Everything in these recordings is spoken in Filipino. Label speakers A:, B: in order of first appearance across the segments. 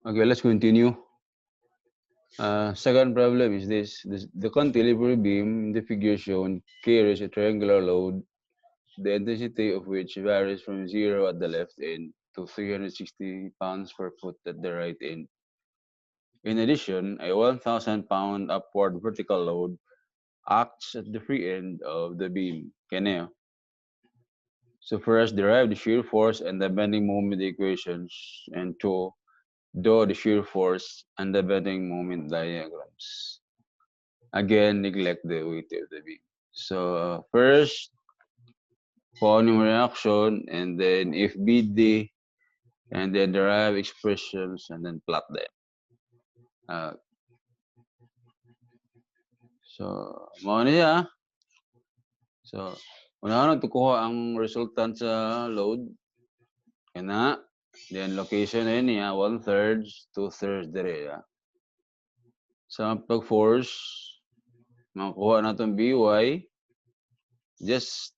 A: Okay, let's continue. Second problem is this. The cantilever beam in the figure shown carries a triangular load, the intensity of which varies from 0 at the left end to 360 pounds per foot at the right end. In addition, a 1,000-pound upward vertical load acts at the free end of the beam. Kaya So first, derive the shear force and the bending moment equations, and two, draw the shear force and the bending moment diagrams. Again, neglect the weight of the beam. So first, volume reaction, and then if BD, and then derive expressions, and then plot them. Uh, so, mo niya. So, unahan tukuha ang resultant sa load. Kana, then location na niya, 1/3, 2/3 dire. Sa pag-force, makuha na itong BY, just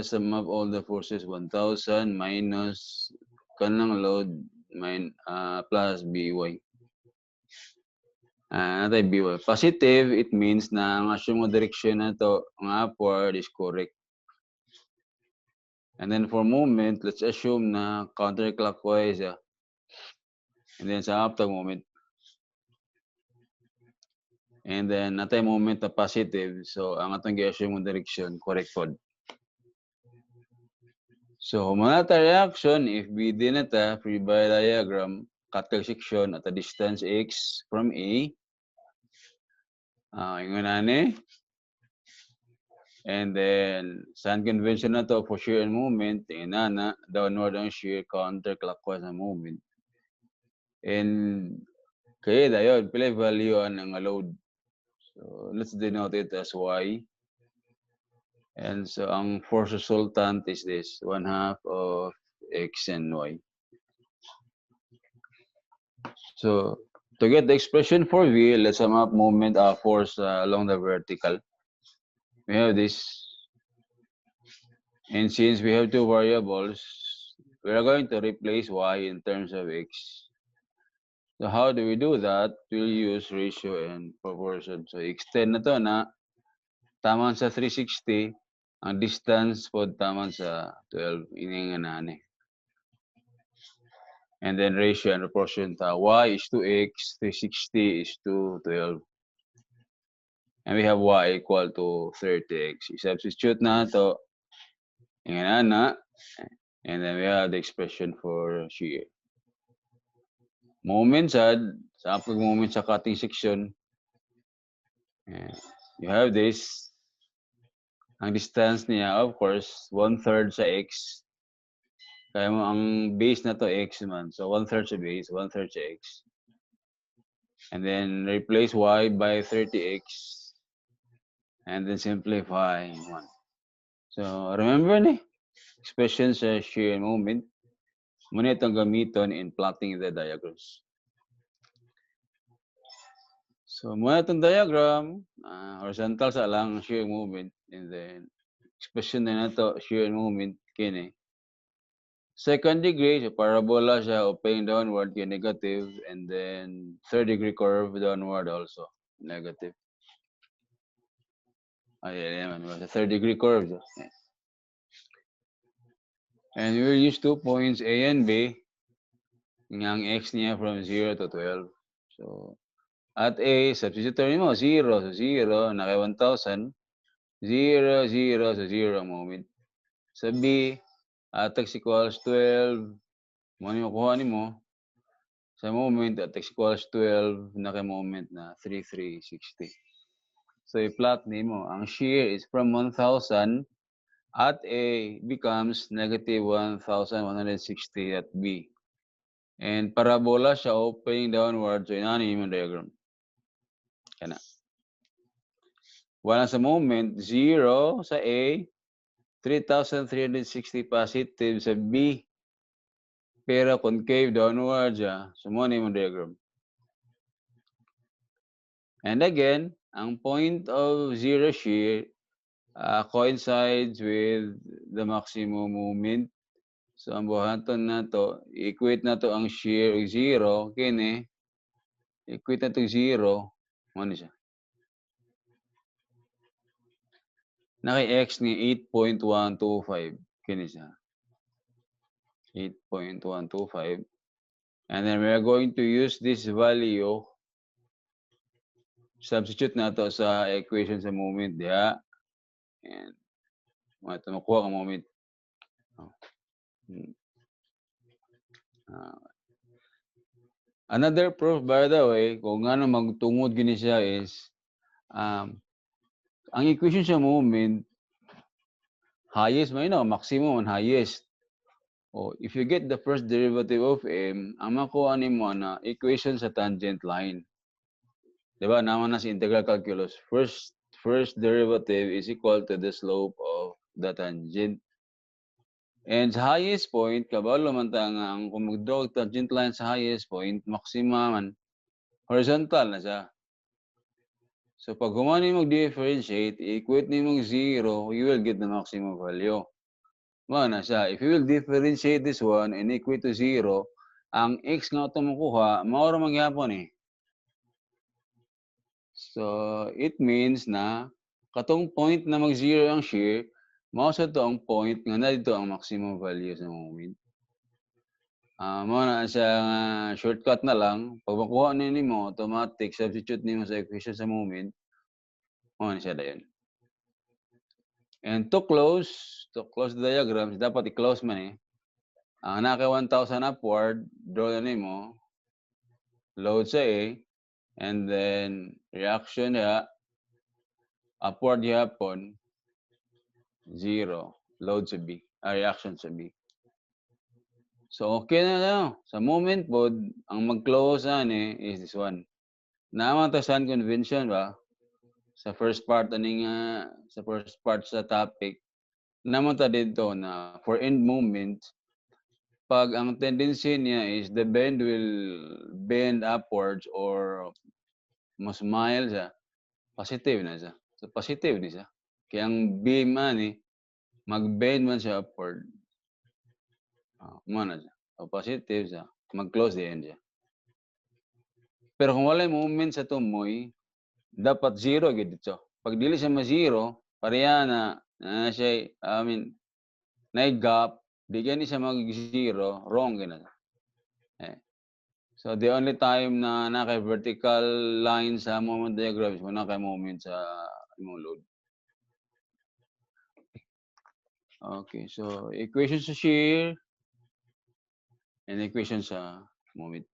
A: sum up all the forces, 1,000 minus kanang load plus BY. Natay BY. Positive, it means na ang assume mo direction na to, ang upward is correct. And then for moment, let's assume na counterclockwise. And then sa uptag moment. And then natay moment na positive. So ang atong gi-assume mo direction, correct pod. So, manata reaction, if BD na ta, free body diagram, cut section at a distance x from A. Ingon ani. And then, saan convention na to for shear and moment, inana, downward ang shear, counterclockwise ang moment. And, kaya dayon, pila value ang load. So, let's denote it as y. And so, ang force resultant is this, 1/2 of x and y. So, to get the expression for V, let's sum up moment force along the vertical. We have this. And since we have two variables, we are going to replace y in terms of x. So how do we do that? We'll use ratio and proportion. So extend na to na taman sa 360, ang distance po taman sa 12. Ini nga nani. And then ratio and proportion ta y is to x, 360 is to 12. And we have y equal to 30x. I-substitute na to. Yan na. And then we have the expression for shear. Moment sa moment sa cutting section. You have this. Ang distance niya, of course, 1/3 sa x. Kaya mo ang base na to x man. So 1/3 sa base, 1/3 sa x. And then replace y by 30x. And then simplify 1. So remember ni, expression sa shear moment. Muna itong gamiton in plotting the diagrams. So muna itong diagram, horizontal sa lang shear moment, and then expression na nato shear moment kini. Second degree, so parabola siya, opening downward kay negative, and then third degree curve downward also negative. Ayan naman, the third degree curve. So. And we will use 2 points A and B. Ang x niya from 0 to 12. So, at A, substitute mo, 0. So, 0, naka 1,000. 0, 0, so 0 ang moment. Sa B, at x equals 12. Mo ni makuha ni mo. Sa moment, at x equals 12, naka moment na 3,360. So, i-plot ni mo. Ang shear is from 1,000 at A becomes negative 1,160 at B. And parabola siya opening downward. So, inani yung diagram. Kana. Wala sa moment, 0 sa A, 3,360 positive sa B, pero concave downward siya. So, mo na yung diagram. And again, ang point of zero shear coincides with the maximum moment So, ang buhaton na to, equate na to ang shear 0, kini, equate na to 0, ano siya? Naki-x ni 8.125, kini siya. 8.125. And then we are going to use this value, substitute na to sa equation sa moment, diha. And, makuha ang moment. Another proof, by the way, kung ano magtungod gini siya is, ang equation sa moment, highest, maximum and highest. If you get the first derivative of m, ang makuha nimo na equation sa tangent line. Diba? Naman na sa integral calculus. First derivative is equal to the slope of the tangent. And sa highest point, kabalo man ta nga ang kung mag-draw tangent line sa highest point, maximum horizontal na siya. So pag humani mag-differentiate, equate ni mong 0, you will get the maximum value. Mana siya. If you will differentiate this one and equate to 0, ang x nga ito makuha, maura mangyapon eh. So, it means na katong point na mag-0 ang shear, mao sa to ang point nga na dito ang maximum value sa moment. Mao na siya nga shortcut na lang. Pag makuha na nimo, automatic substitute nimo sa equation sa moment, mao na siya dayon. And to close the diagrams, dapat i-close man eh. Ang naka 1,000 upward, draw na nimo, load sa A, and then reaction ya, upward yapon, 0, load sa B, reaction sa B. So, okay na lang. Sa moment po, ang mag-close is this one. Naman to sun convention ba? Sa first part sa topic, naman ta dito na for end moment, pag ang tendency niya is the bend will bend upwards or mas mild siya, positive na siya. So, positive ni siya. Kaya ang beam mag-bend man siya upward. Mana siya. So, positive siya. Mag-close the end siya. Pero kung wala moment sa tumoy, dapat 0 gid dito. Pag dili siya ma-0, pareha na siya, na-gap, di gani siya mag-0, wrong gina. So the only time na naka-vertical line sa moment diagram is when naka-moment sa imong load. Okay, so equation sa shear and equation sa moment.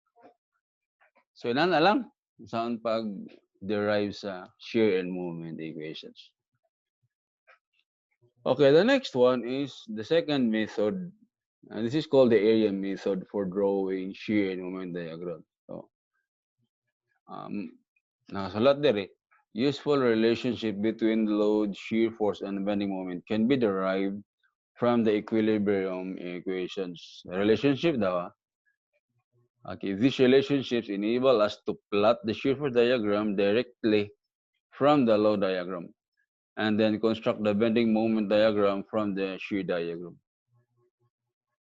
A: So ilan na lang saan pag-derive sa shear and moment equations. Okay, the next one is the second method. And this is called the area method for drawing shear and moment diagram. So, nakasalat there eh. Useful relationship between the load, shear force, and bending moment can be derived from the equilibrium equations. Relationship daw. Okay, these relationships enable us to plot the shear force diagram directly from the load diagram and then construct the bending moment diagram from the shear diagram.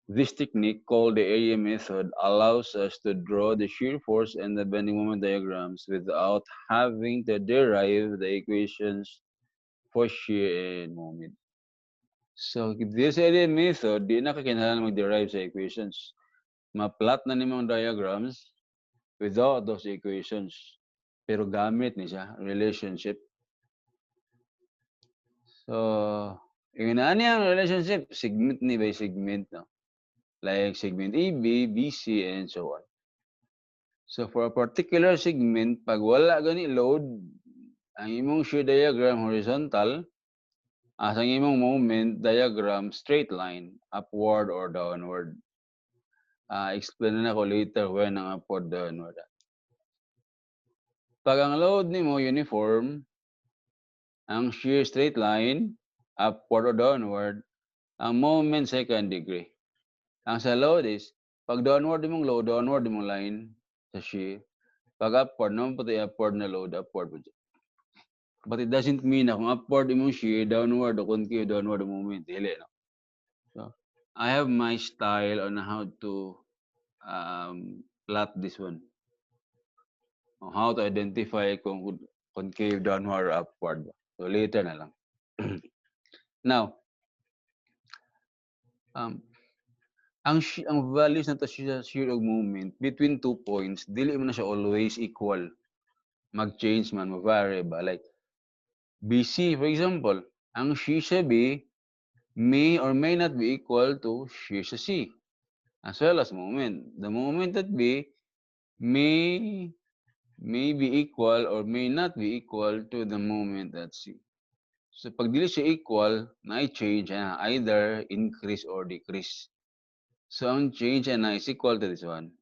A: This technique, called the area method, allows us to draw the shear force and the bending moment diagrams without having to derive the equations for shear and moment. So, this area method, di na kakinahanglan mag-derive sa equations. Ma-plot na nimong diagrams without those equations. Pero gamit ni siya, relationship. So, yung ang relationship, segment ni by segment, no? Like segment AB, BC, and so on. So, for a particular segment, pag wala gani load, ang imong shear diagram horizontal, as ang imong moment diagram straight line, upward or downward. Explain na ko later when ang upward downward. Pag ang load nimo uniform, ang shear straight line, upward or downward, ang moment second degree. Ang sa load is, pag downward imong load, downward imong line sa shear. Pag upward, naman pati upward na load, upward po. But it doesn't mean na kung upward imong shear, downward o concave, downward ang moment. Dili, no? So, I have my style on how to plot this one. On how to identify kung concave, downward, or upward. So later na lang. Now, um, ang values na to sa shear of moment between 2 points, dili man na siya always equal. Mag-change man, mag-vary ba? Like, BC, for example, ang shear sa B may or may not be equal to shear sa C, as well as moment. The moment at B may be equal or may not be equal to the moment at C. So, pag dili siya equal, na-change either increase or decrease. So, ang change is equal to this one.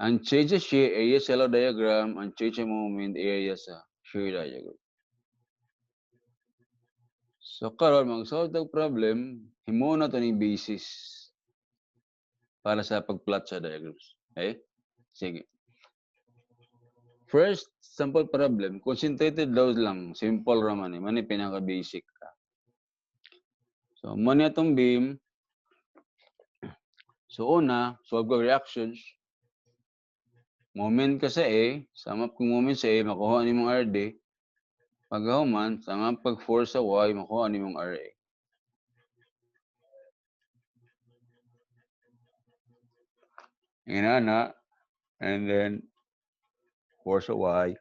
A: Ang change sa shear area sa law diagram, ang change sa moment area sa shear diagram. So, karon mag-solve tag problem, himo na to ni basis para sa pag-plot sa diagrams. Okay? Sige. First sample problem, concentrated load lang, simple raman mani pinaka-basic ka. So, mani atong beam. So, una, solve ko reactions. Moment ka sa A, sama kung moment sa A, makuha ni mong RD. Paghuman, sama pag-force sa Y, makuha ni mong RA. Inana, and then force sa Y.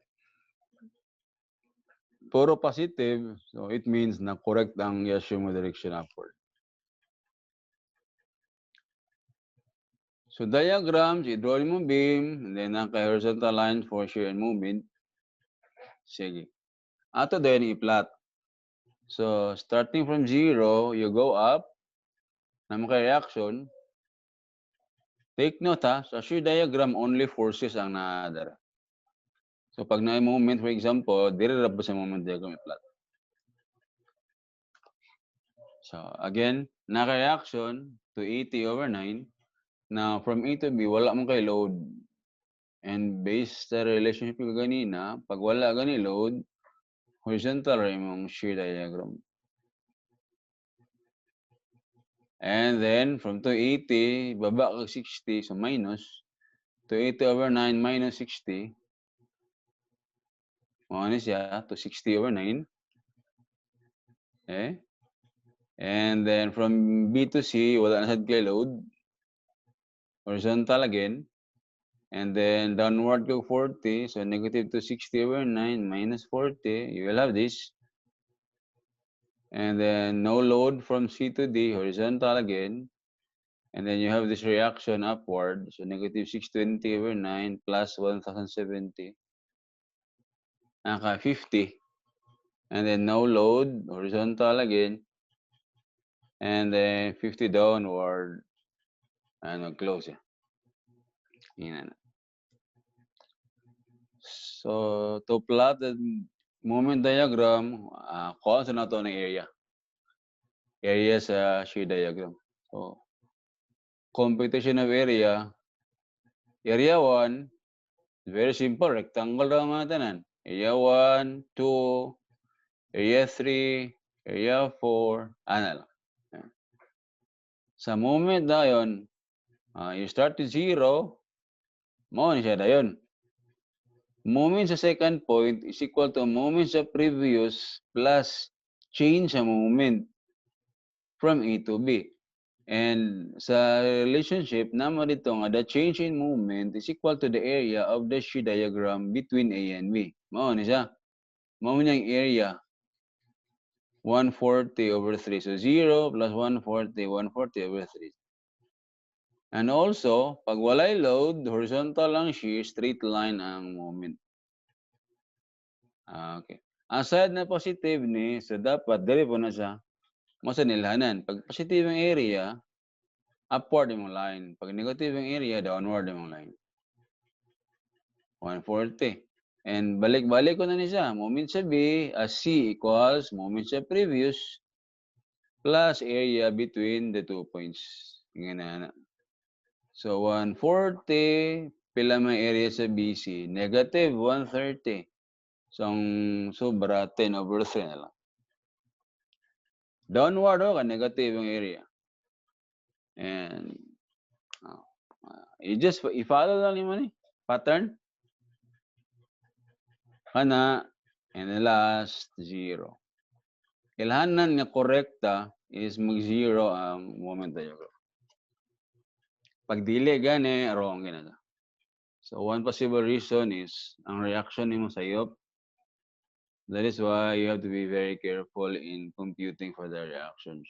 A: Puro positive, so it means na correct ang assume direction upward. So diagrams, i-draw mo beam, and then naka-horizontal line for shear and movement. Sige. Ato din i-plot. So starting from 0, you go up, na maka-reaction. Take note ha, sa shear diagram, only forces ang nadara. So pag na moment, for example, dire-rab sa moment diagram i-plot. So again, naka-reaction to 80/9. Now, from A to B, wala mong kay load. And based sa relationship ko ganina, pag wala gani load, horizontal rin mong shear diagram. And then, from 280, baba kag 60, so minus. 280/9 minus 60. Ano siya? 260/9. Okay? And then, from B to C, wala na sad kay load. Horizontal again. And then, downward go 40. So, negative 260/9 minus 40. You will have this. And then, no load from C to D, horizontal again. And then, you have this reaction upward. So, negative 620/9 plus 1070. Naka 50. And then, no load, horizontal again. And then, 50 downward. And close. Yan. So, to plot the moment diagram, kuha sa nato ng area. Area sa shear diagram. So, computation of area. Area 1, very simple. Rectangle lang mga tanan. Area 1, 2, area 3, area 4, ano lang. Sa moment na yun, you start to 0, mo ni siya na yun. Moment sa second point is equal to moment sa previous plus change sa moment from A to B. And sa relationship, naman dito nga, the change in moment is equal to the area of the shear diagram between A and B. Mao ni siya. Mao niyang area. 140/3. So 0 plus 140, 140/3. And also, pag walay load, horizontal lang shear, straight line ang moment. Okay. Aside na positive ni, so dapat, dali po na siya, masanilhanan. Pag positive ang area, upward yung line. Pag negative ang area, downward yung line. 140. And balik-balik ko na ni siya. Moment sa B, as C equals moment sa previous plus area between the 2 points. Ganyan na. So, 140, pila may area sa BC? Negative 130. So, ang sobra, 10/3 na lang. Downward, negative yung area. And just i-follow lang ni mo ni pattern kana and the last 0. Ilhanan nga korekta is mag-0 ang moment diagram. Pag dili gani wrong gina. So one possible reason is ang reaction nimo sayop. That is why you have to be very careful in computing for the reactions.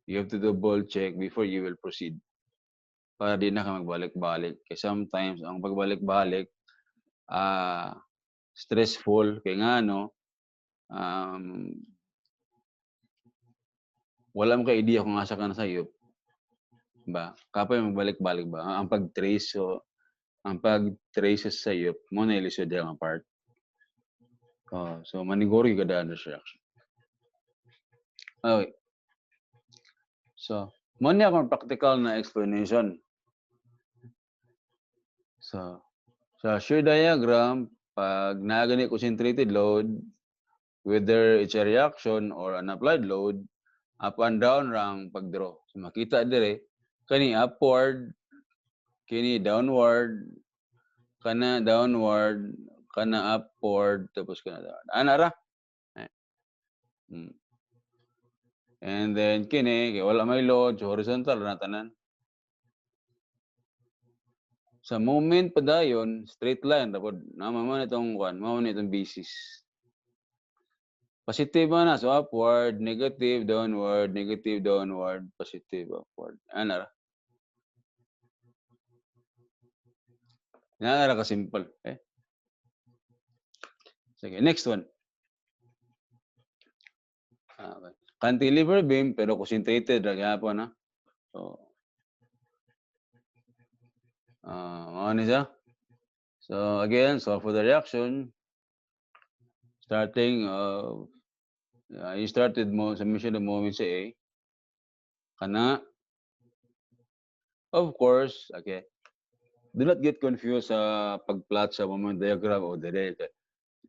A: You have to double check before you will proceed. Para di na ka magbalik-balik. Kasi sometimes ang pagbalik-balik stressful kay nga wala mo ka idea kung asa ka na sayop. Ba? Kapay magbalik-balik ba? Ang pag-trace ang pag-trace sa sayop mo na ilisod ang part. So maniguro yung ganda reaction. Okay. So, mo niya akong practical na explanation. So, sa shear diagram, pag nagani concentrated load, whether it's a reaction or an applied load, up and down rang pagdraw. So, makita dire, kani upward, kini downward, kana downward, kana upward, tapos kana downward. Ana ra? And then kini, kay wala may load, so horizontal na tanan. Sa moment pa dayon, straight line dapat naman itong itong basis. Positive na so upward, negative downward, positive upward. Ana ra? Ana ra ka simple, Sige, next one. Cantilever beam pero concentrated ra gyapon na. So ano siya? So again, so for the reaction, starting you started mo submission of moment sa A. Kana, of course, okay. Do not get confused sa pag-plot sa moment diagram o dire.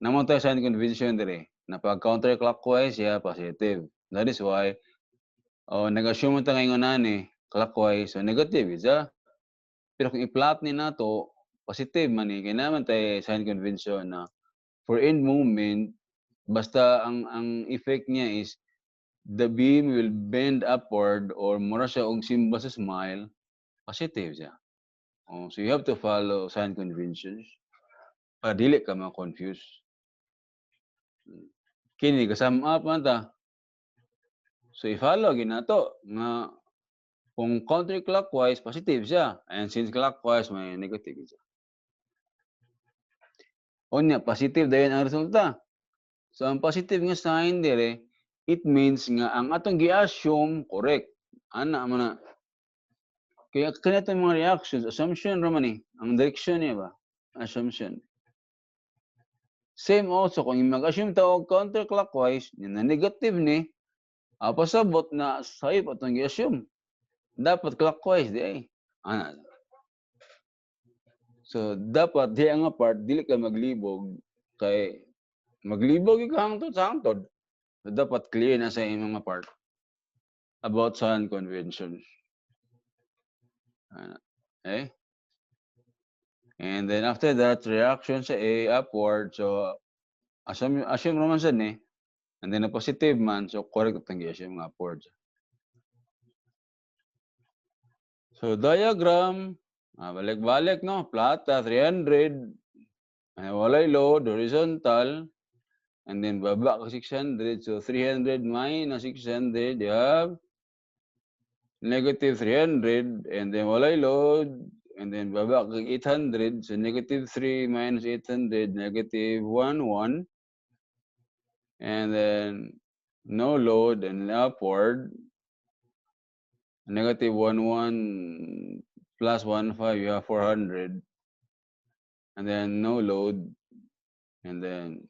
A: Namang tayo sign convention dire na pag counterclockwise siya positive. That is why nag-assume ta ngayon ani clockwise so negative isa. Pero kung i-plot ni nato positive man ni kay naman tayo sign convention na for end moment basta ang effect niya is the beam will bend upward or mura siya og symbol sa smile positive siya. So you have to follow sign conventions para dili ka ma-confuse. Kini kasam up man ta. So i-follow ginato nga kung counterclockwise positive siya and since clockwise may negative siya. Unya positive dayon ang resulta. So ang positive nga sign dire it means nga ang atong gi-assume correct. Ana man na kaya kanito mga reactions assumption ra man ni ang direction niya ba assumption. Same also kung mag-assume ta og counterclockwise na negative ni pasabot na sayop atong gi-assume. Dapat clockwise di ay. So dapat di nga part dili ka maglibog kay maglibog ka hangtod sa hangtod. So, dapat clear na sa imong mga part about sign conventions. Okay? And then after that, reaction sa A upward. So assume naman siya ni. And then a positive man, so correct ang i-assume nga upward. So diagram, balik-balik no, plata 300, walay load, horizontal, and then baba ka 600, so 300 minus 600, you have negative 300, and then walay load, and then baba ka 800, so negative 3 minus 800, negative 1, and then no load and upward, negative 1 plus 1 5 you have 400 and then no load and then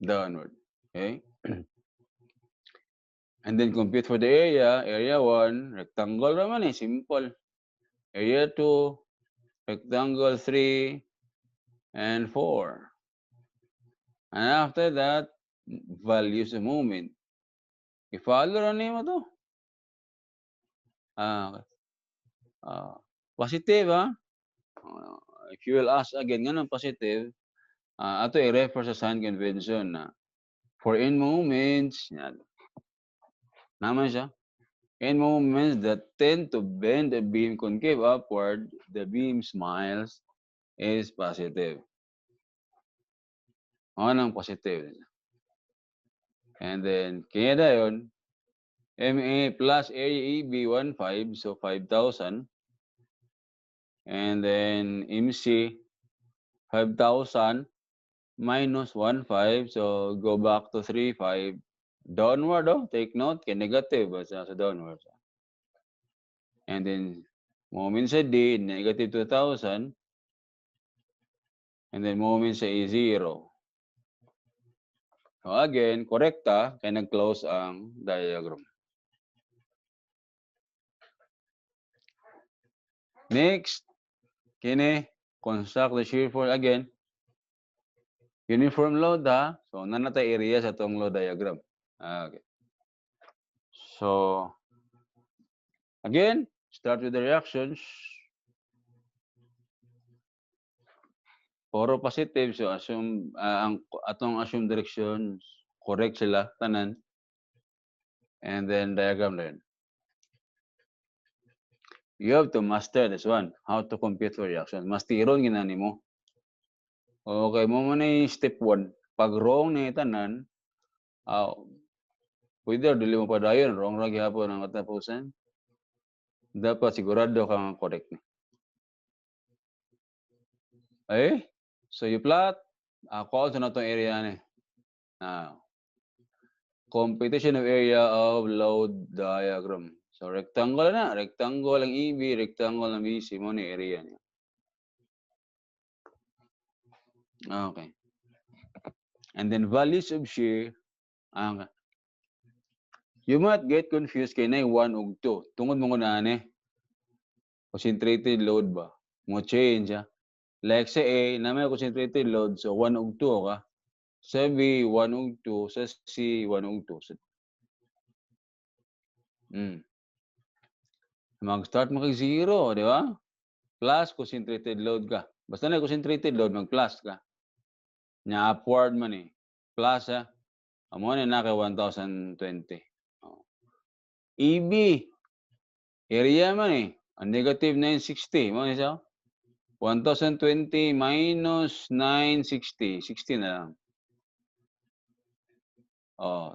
A: downward, okay. And then compute for the area 1 rectangle naman simple, area 2 rectangle 3 and 4, and after that values of moment i-follow ra nimo to. Ah, positive, if you will ask again, ganun positive, ato i-refer sa sign convention na for in moments, yan, naman siya. In moments that tend to bend the beam concave upward, the beam smiles is positive. Ang positive. And then, kaya na yun, MA plus area EB 1.5, so 5,000. And then MC 5,000 minus 1.5, so go back to 3.5. Downward, take note, kay negative sa downward. And then, moment sa D, negative 2,000. And then, moment sa E, 0. So again, correcta, kaya nag-close ang diagram. Next, kini, construct the shear force again. Uniform load, So, nanatay area sa itong load diagram. Okay. So, again, start with the reactions. Puro positive, so assume, ang atong assume directions, correct sila, tanan. And then, diagram din. You have to master this one, how to compute for reaction. Mastiron ginani mo. Okay, mo na yung step 1. Pag wrong na tanan, whether dili mo pa dayon, wrong ra gyapon ang katapusan. Dapat sigurado kang correct ni. Okay? So you plot, call sa natong area ni. Computation of area of load diagram. So rectangle na, rectangle ang EB, rectangle ang BC mo ni area niya. Okay. And then values of shear, you might get confused kay na 1 ug 2. Tungod mo na ani. Concentrated load ba? Mo change Like sa A, na may concentrated load, so 1 ug 2 ka. Sa B, 1 ug 2. Sa C, 1 ug 2. Mag-start mo kay 0, di ba? Plus concentrated load ka. Basta na concentrated load, mag-plus ka. Nya upward man Plus amo na kay 1,020. EB, area man ang negative 960. Mo ni siya? 1,020 minus 960. 60 na lang.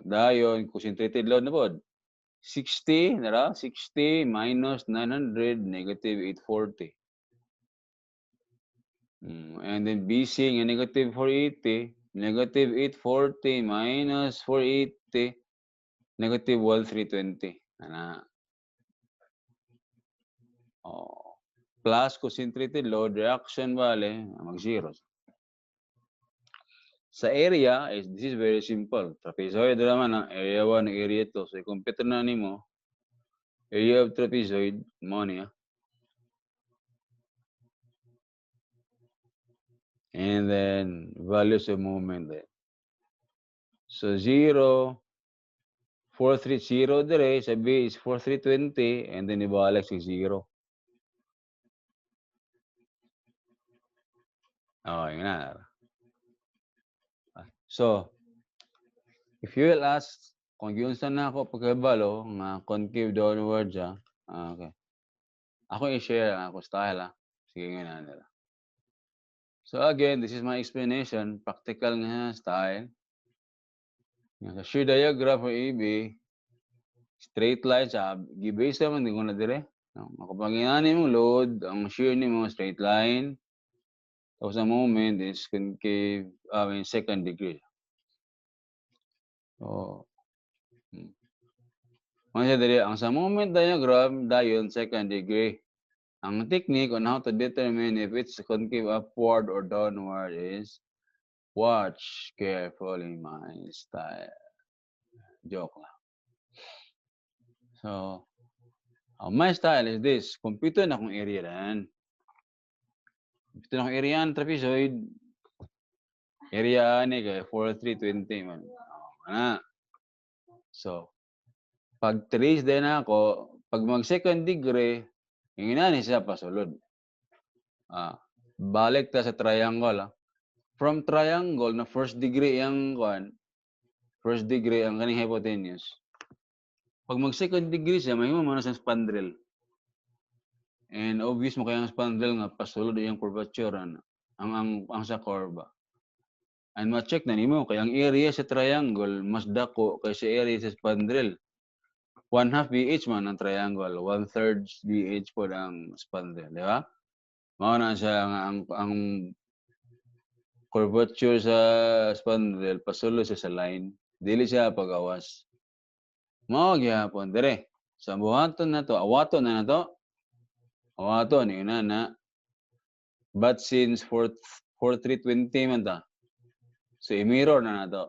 A: Dayon, concentrated load na po. 60, nara? 60 minus 900, negative 840. And then BC, nga negative 480. Negative 840 minus 480, negative 1,320. Plus concentrated load, reaction valley, mag-zero. Sa area, this is very simple. Trapezoid naman ang area 1, area 2. So, i-compute na nimo. Area of trapezoid, mo niya. And then, values of movement there. So, 0, 430 dire, sa B is 4,320, and then ibalik sa 0. Okay na. So, if you will ask, kung yun saan na ako pagkabalo, nga concave downward siya, okay. Ako i-share ang ako style, Sige nga na nila. So again, this is my explanation, practical nga style. Sa shear diagram for AB, straight line siya, gibase naman, hindi ko na dire. Makapanginani mong load, ang shear ni mo straight line. Tapos ang moment is concave, second degree. So, ang sa moment diagram, dayon second degree. Ang technique on how to determine if it's concave upward or downward is watch carefully my style. Joke lang. So, my style is this. Compute na kung area rin. Compute na kung area ng trapezoid. Area ni kay 4,320 man. So, pag trace din ako, Pag mag second degree, ingani siya pasulod. Balik ta sa triangle. From triangle na first degree ang first degree ang kaning hypotenuse. Pag mag second degree siya, mahimo man sa spandrel. And obvious mo kaya ang spandrel nga pasulod yung curvature ang sa curve. And ma-check na nimo kay ang area sa triangle mas dako kaysa area sa spandrel. 1/2 BH man ang triangle, 1/3 BH po ang spandrel, di ba? Mao na siya ang curvature sa spandrel pasulod sa line, dili siya pagawas. Mao gyapon dire. Sa buhaton na to, awaton na to. Awaton ina na. But since 4320 man ta. So i-mirror na to.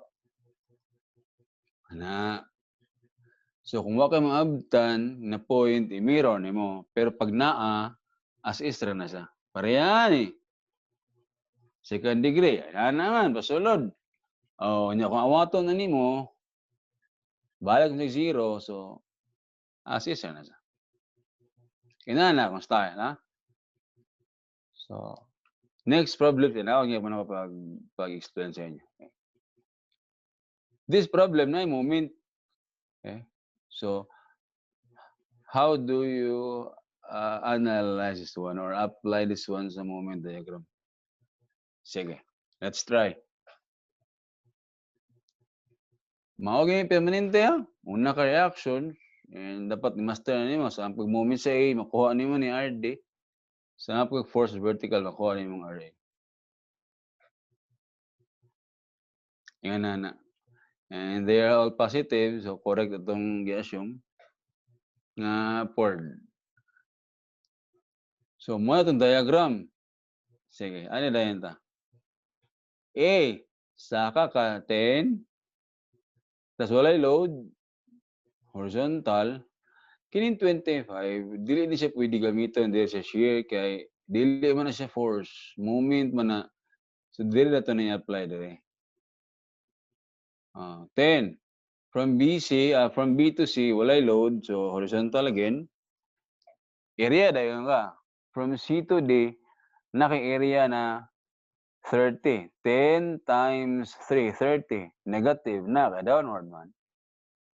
A: Ana. So kung wa kay maabtan na point, i-mirror nimo. Pero pag naa, as is ra na siya. Pareha ni. Second degree, ana naman pasulod. Nya kung awaton na nimo, balik sa zero, so as is ra na siya. Kinana kung style, ha? So, next problem, tinawag niya po na pag-explain sa inyo. Okay. This problem na moment. Okay. So, how do you analyze this one or apply this one sa moment diagram? Sige, let's try. Mao gyud permanente ha. Una ka reaction and dapat master na nimo sa pag moment sa A makuha nimo ni RD. Sa pag force vertical makuha nimo RA. Yan na. And they are all positive, so correct itong gi-assume nga Ford. So, mo itong diagram. Sige, ano dayon ta? A, saka ka 10, tas walay load, horizontal, kining 25, dili ni siya pwede gamiton dili sa shear, kay dili man na siya force, moment man na, so dili na ito na i-apply dire. 10, from B to C, walay load, so horizontal again. Area dayon ka. From C to D, naka-area na 30. 10 times 3, 30. Negative na, downward man.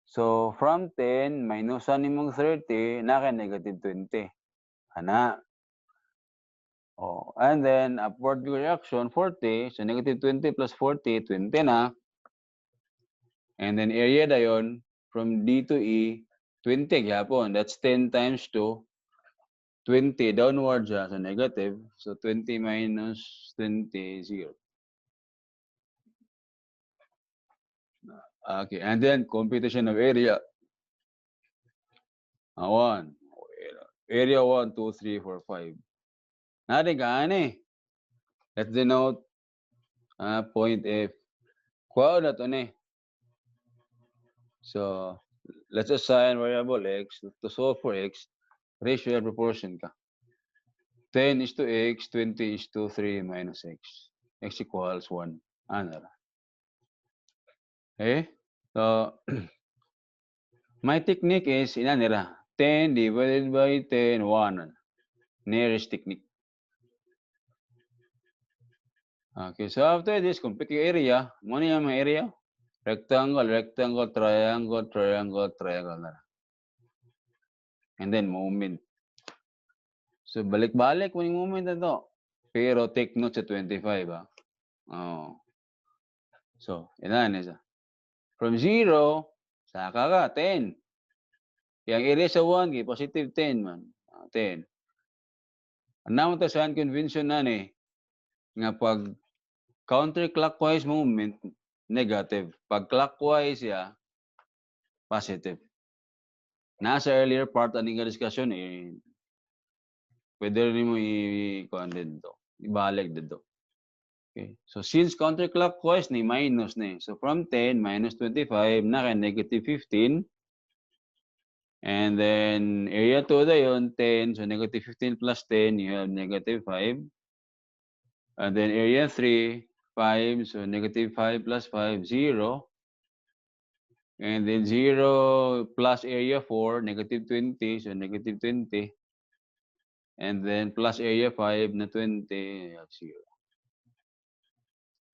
A: So, from 10, minusan nimong 30, naka-negative 20. Ana. And then, upward reaction, 40. So, negative 20 plus 40, 20 na. And then, area dayon, from D to E, 20 gyapon. That's 10 times 2. 20 downward siya, so negative. So 20 minus 20, 0. Okay, and then computation of area. 1. Area 1, 2, 3, 4, 5. Natin kaani. Let's denote point F. Kuha na to ni. So, let's assign variable x. To solve for x, ratio and proportion ka. 10 is to x, 20 is to 3 minus x. X equals 1. Ano ra? Okay? So, my technique is, inanira, 10 divided by 10, 1. Nearest technique. Okay, so after this, complete yung area. Ano yung mga area? Rectangle, rectangle, triangle, triangle, triangle na. And then, moment. So, balik-balik mo yung moment na to. Pero, take note sa 25, ha? So, ilan isa? From 0, saka ka, 10. Yang area sa 1, positive 10 man. 10. Ang naman to sa convention na ni, nga pag counterclockwise movement, negative. Pag clockwise ya, positive. Nasa earlier part aning discussion pwede rin mo i-kuan dito. Ibalik dito. Okay. So since counterclockwise ni minus ni. So from 10 minus 25 naka negative 15. And then area 2 dayon 10, so negative 15 plus 10 you have negative 5. And then area 3 5, so negative 5 plus 5 0. And then 0 plus area 4, negative 20. So negative 20. And then plus area 5 na 20, you have 0.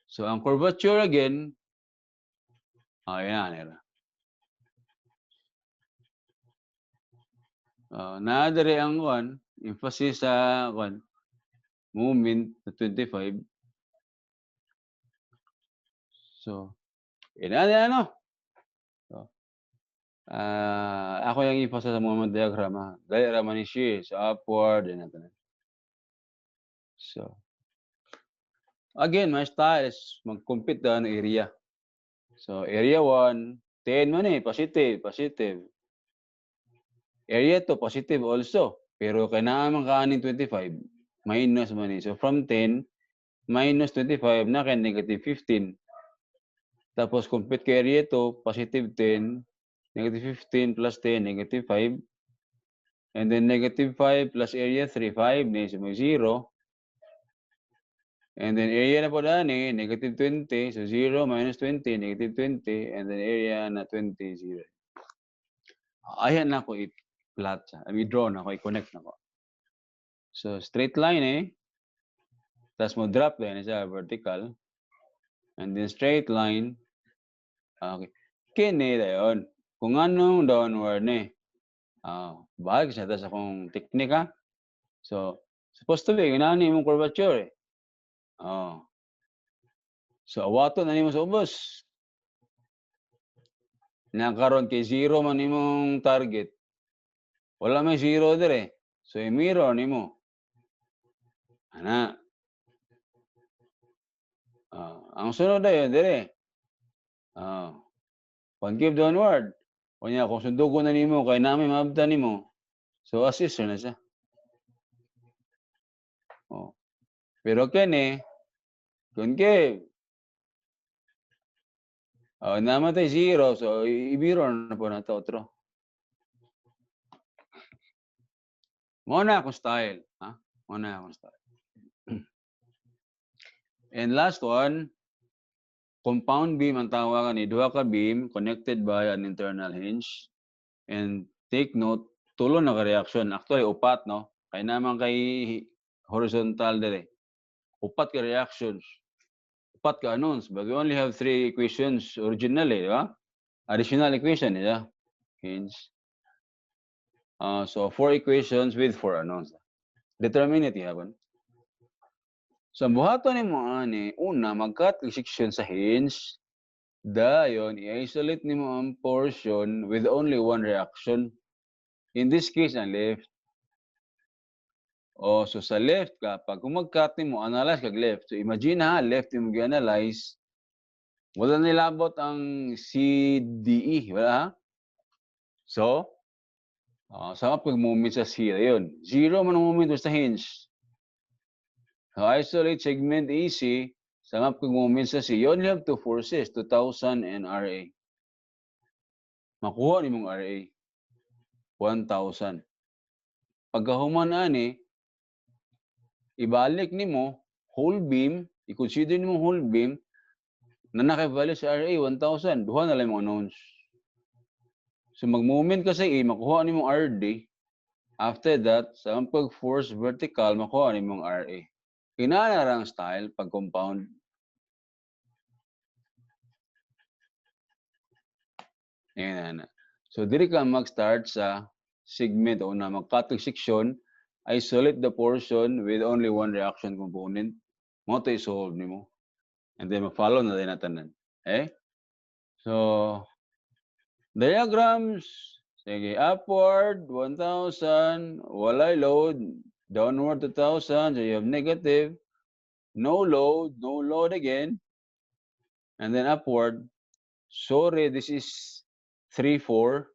A: So ang curvature again, ayan. Naadari ang emphasis sa moment na 25. So, ano? So, ako yung emphasis sa moment diagram. Diagram ni Shear. So, upward. So, again, my style is mag-compute ng area. So, area 1, 10 man positive. Area 2, positive also. Pero kailangan kanin 25, minus man So, from 10, minus 25, na kaya negative 15. Tapos, compute kay area 2, positive 10, negative 15 plus 10, negative 5. And then, negative 5 plus area 3, 5, so may 0. And then, area na po negative 20. So, 0 minus 20, negative 20. And then, area na 20, 0. Ayan na ko i-plot siya. I-draw na ko, i-connect na ko. So, straight line Tapos mo drop din siya, vertical. And then, straight line. Okay. Kini dayon. Kung anong downward bahag siya sa akong teknika. So, supposed to be, yun mong curvature So, awato na nimo sa ubos. Nakaroon kay 0 man nimong target. Wala may 0 dire. So, i-mirror nimo. Ana. Ang sunod dayon dire. Pag-give downward. Kunya, kung sundugo na nimo, kay namin maabtan nimo. So, assist na siya. Pero kani, kung give, namatay 0, so i-mirror na po na ito otro. Muna akong style. Muna akong style. And last one, compound beam ang tawagan ni duha ka beam connected by an internal hinge. And take note, tulo na ka-reaction. Actually, upat, no? Kaya naman kay horizontal dire. Upat ka reactions. Upat ka anons. But we only have 3 equations originally, di ba? Additional equation, hinge. So 4 equations with 4 unknowns. Determinate happen. So buhaton nimo una mag-cut section sa hinge. Dayon i-isolate nimo ang portion with only one reaction. In this case, ang left. So sa left ka, pag kung mag-cut nimo, analyze kag left. So imagine left mo gi-analyze. Wala nilabot ang CDE, wala So, sama pag-moment sa C, yun. 0 man ang moment sa hinge. So, isolate segment AC, sama pag-moment sa C. You only have 2 forces, 2,000 and RA. Makuha ni mong RA. 1,000. Pagkahuman ibalik ni mo, whole beam, i-consider ni mo whole beam, na naka-value sa RA, 1,000. Duha na lang mga unknowns. So, mag-moment ka sa A, makuha ni mong RD. After that, sa pag-force vertical, makuha ni mong RA. Kinanarang style pag-compound. Ayan. So, diri ka mag-start sa segment o na mag-cut section, isolate the portion with only one reaction component. Mo to i-solve ni mo. And then, ma-follow na din natin. Okay? So, diagrams. Sige, upward, 1,000. Walay load. Downward, 2,000. So, you have negative. No load again. And then upward. Sorry, this is 3, 4.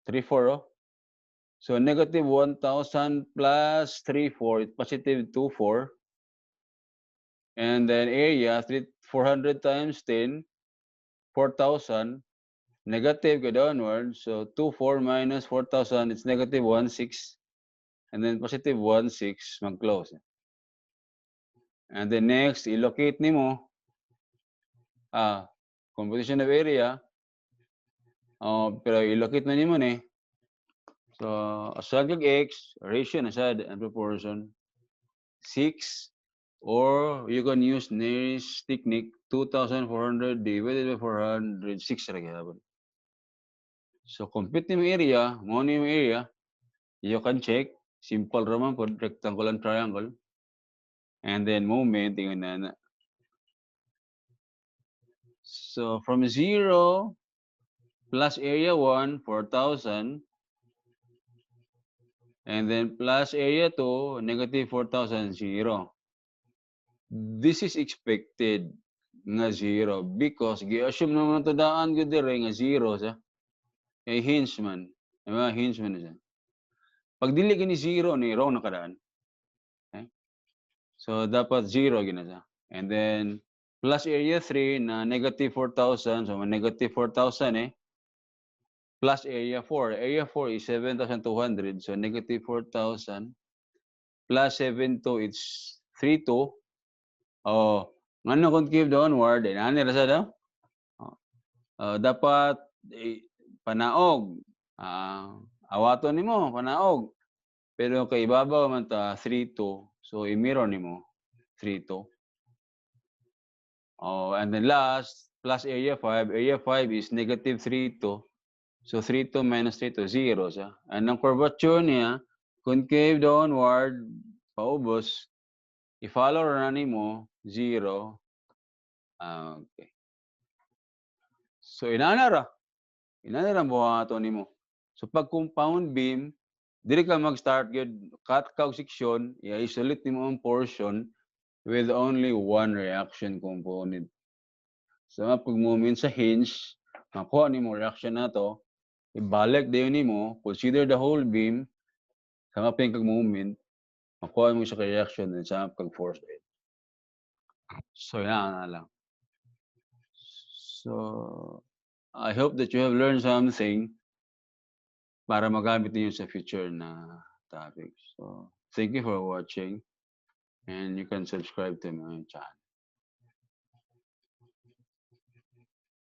A: 3, 4, So, negative 1,000 plus 3, 4. Positive 2, 4. And then area, 400 times 10. 4,000. Negative go downward. So, 2, 4 minus 4,000. It's negative 1, 6. And then positive 1, 6. Mag-close. And then next, i-locate ni mo. Computation of area. Pero ilokit na nimo ni. So, aside kag x, ratio na sad and proportion, 6, or you can use nearest technique, 2,400 divided by 400, 6 ra gyapon. So, compute nimo area, mo nimo area, you can check, simple raman po, rectangle and triangle. And then moment, tingnan na. So, from 0 plus area 1, 4,000. And then plus area 2, negative 4,000, 0. This is expected nga 0 because gi-assume naman ito daan ko dire nga 0 sa. Kay hinge man. Diba? Hinge man siya. Pag dili gini 0 ni wrong nakadaan. Okay? So, dapat 0 gina siya. And then, plus area 3 na negative 4,000. So, negative 4,000 eh. Plus area 4. Area 4 is 7,200. So, negative 4,000. Plus 7,2 it's 3,2. Oh, ngano concave downward, inani ra sa daw? Dapat panaog. Awaton nimo panaog. Pero kay ibabaw man ta 3,2. So i-mirror nimo 3,2. And then last plus area 5. Area 5 is negative 3,2. So 3,2 minus 3,2, 0 siya. And ang curvature niya, concave downward, paubos, i-follow na nimo 0. Okay. So inana ra buhaton nimo. So pag compound beam, dili ka mag-start gyud cut kag section, i-isolate nimo ang portion with only one reaction component. So pag moment sa hinge, makuha nimo reaction nato, ibalik dayon nimo, consider the whole beam, sa kag moment, makuha mo sa reaction din sa kag force. So yan na lang. So I hope that you have learned something para magamit niyo sa future na topics. So, thank you for watching and you can subscribe to my channel.